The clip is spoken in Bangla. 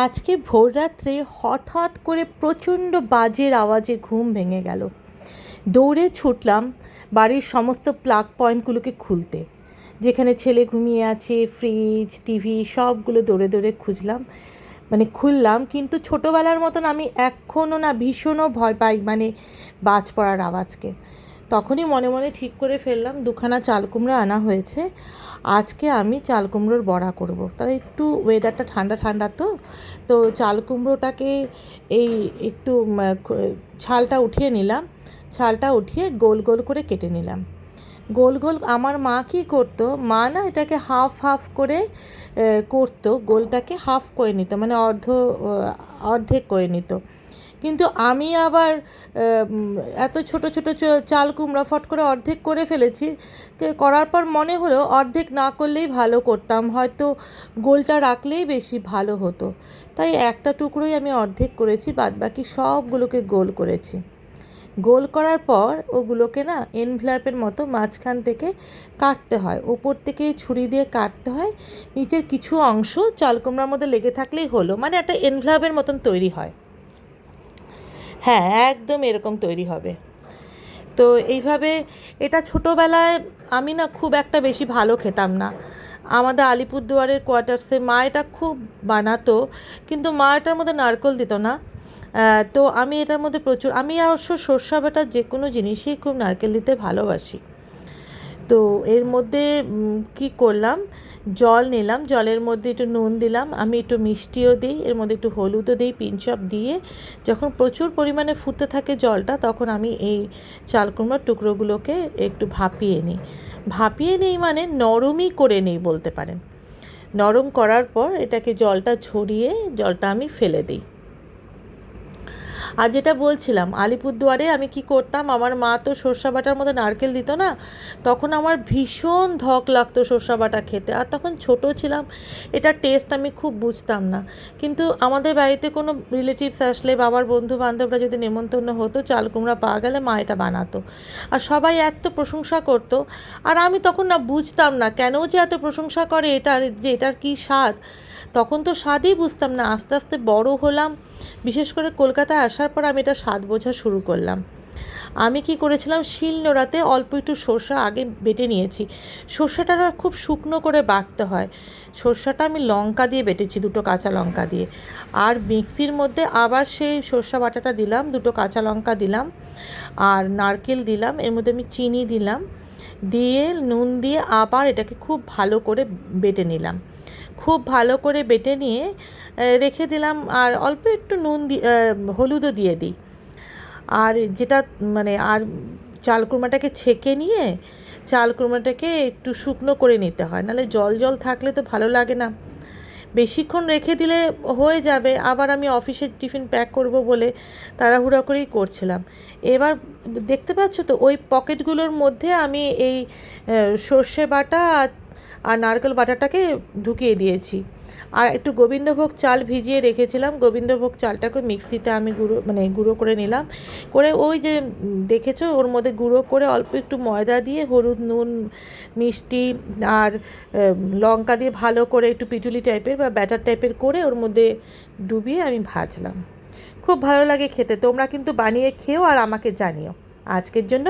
আজকে ভোররাত্রে হঠাৎ করে প্রচণ্ড বাজের আওয়াজে ঘুম ভেঙে গেল। দৌড়ে ছুটলাম বাড়ির সমস্ত প্লাগ পয়েন্টগুলোকে খুলতে। যেখানে ছেলে ঘুমিয়ে আছে, ফ্রিজ, টিভি সবগুলো দৌড়ে দৌড়ে খুঁজলাম, খুললাম। কিন্তু ছোটোবেলার মতন আমি এখনও না, ভীষণও ভয় পাই বাজ পড়ার আওয়াজকে। তখনই মনে মনে ঠিক করে ফেললাম, দুখানা চাল কুমড়ো আনা হয়েছে, আজকে আমি চাল কুমড়োর বড়া করব। তাহলে একটু ওয়েদারটা ঠান্ডা ঠান্ডা, তো চাল কুমড়োটাকে এই একটু ছালটা উঠিয়ে নিলাম। ছালটা উঠিয়ে গোল গোল করে কেটে নিলাম। গোল গোল আমার মা কী করতো, মা না এটাকে হাফ হাফ করে করতো, গোলটাকে হাফ করে নিত, অর্ধেক করে নিত। কিন্তু আমি আবার এত ছোট ছোট চাল কুমড়া ফট করে অর্ধেক করে ফেলেছি। করার পর মনে হলো অর্ধেক না করলেই ভালো করতাম, হয়তো গোলটা রাখলেই বেশি ভালো হতো। তাই একটা টুকরোই আমি অর্ধেক করেছি, বাদবাকি সবগুলোকে গোল করেছি। গোল করার পর ওগুলোকে না এনভেলাপের মতো মাঝখান থেকে কাটতে হয়, ওপর থেকে ছুরি দিয়ে কাটতে হয়। নিচের কিছু অংশ চাল কুমড়ার মধ্যে লেগে থাকলেই হলো, একটা এনভেলাপের মতন তৈরি হয়। হ্যাঁ, একদম এরকম তৈরি হবে। তো এইভাবে এটা ছোটোবেলায় আমি না খুব একটা বেশি ভালো খেতাম না। আমাদের আলিপুরদুয়ারের কোয়ার্টার্সে মা এটা খুব বানাতো, কিন্তু মা এটার মধ্যে নারকেল দিত না। তো আমি এটার মধ্যে আমি অবশ্য সর্ষে বাটার যে কোনো জিনিসই খুব নারকেল দিতে ভালোবাসি। তো এর মধ্যে কি করলাম, জল নিলাম, জলের মধ্যে একটু নুন দিলাম, আমি একটু মিষ্টিও দিই, এর মধ্যে একটু হলুদও দিই, পিঞ্চ অফ দিয়ে যখন প্রচুর পরিমাণে ফুটতে থাকে জলটা, তখন আমি এই চাল কুমড়োর টুকরোগুলোকে একটু ভাপিয়ে নিই নরমই করে নিই বলতে পারেন। নরম করার পর এটাকে জলটা ঝরিয়ে জলটা আমি ফেলে দিই। আর যেটা বলছিলাম, আলিপুরদুয়ারে আমি কি করতাম, আমার মা তো সর্ষে বাটার মধ্যে নারকেল দিত না, তখন আমার ভীষণ ধক লাগতো সর্ষে বাটা খেতে। আর তখন ছোট ছিলাম, এটার টেস্ট আমি খুব বুঝতাম না। কিন্তু আমাদের বাড়িতে কোনো রিলেটিভস আসলে, বাবার বন্ধু বান্ধবরা যদি নেমন্তন্ন হতো, চাল কুমড়া পাওয়া গেলে মা এটা বানাতো, আর সবাই এত প্রশংসা করতো। আর আমি তখন না বুঝতাম না কেন যে এত প্রশংসা করে এটার কী স্বাদ। তখন তো স্বাদই বুঝতাম না। আস্তে আস্তে বড় হলাম, বিশেষ করে কলকাতায় আসার পর আমি এটা স্বাদ বোঝা শুরু করলাম। আমি কি করেছিলাম, শিলনোড়াতে অল্প একটু সর্ষে আগে বেটে নিয়েছি। সর্ষেটা না খুব শুকনো করে বাটতে হয়। সর্ষেটা আমি লঙ্কা দিয়ে বেটেছি, 2টো কাঁচা লঙ্কা দিয়ে। আর মিক্সির মধ্যে আবার সেই সর্ষে বাটাটা দিলাম, 2টো কাঁচা লঙ্কা দিলাম, আর নারকেল দিলাম, এর মধ্যে আমি চিনি দিলাম, দিয়ে নুন দিয়ে আবার এটাকে খুব ভালো করে বেটে নিলাম। খুব ভালো করে বেটে নিয়ে রেখে দিলাম। আর অল্প একটু হলুদও দিয়ে দিই। আর যেটা আর চাল কুমড়াটাকে ছেঁকে নিয়ে চাল কুমড়াটাকে একটু শুকনো করে নিতে হয়, নাহলে জল জল থাকলে তো ভালো লাগে না। বেশিক্ষণ রেখে দিলে হয়ে যাবে, আবার আমি অফিসের টিফিন প্যাক করব বলে তাড়াহুড়া করেই করছিলাম। এবার দেখতে পাচ্ছ তো, ওই পকেটগুলোর মধ্যে আমি এই সর্ষে বাটা আর নারকেল বাটাটাকে ঢুকিয়ে দিয়েছি। আর একটু গোবিন্দভোগ চাল ভিজিয়ে রেখেছিলাম, গোবিন্দভোগ চালটাকে মিক্সিতে আমি গুঁড়ো করে নিলাম। করে ওই যে দেখেছো, ওর মধ্যে গুঁড়ো করে অল্প একটু ময়দা দিয়ে হলুদ, নুন, মিষ্টি আর লঙ্কা দিয়ে ভালো করে একটু পিটুলি টাইপের বা ব্যাটার টাইপের করে ওর মধ্যে ডুবিয়ে আমি ভাজলাম। খুব ভালো লাগে খেতে। তোমরা কিন্তু বানিয়ে খেও আর আমাকে জানিও। আজকের জন্য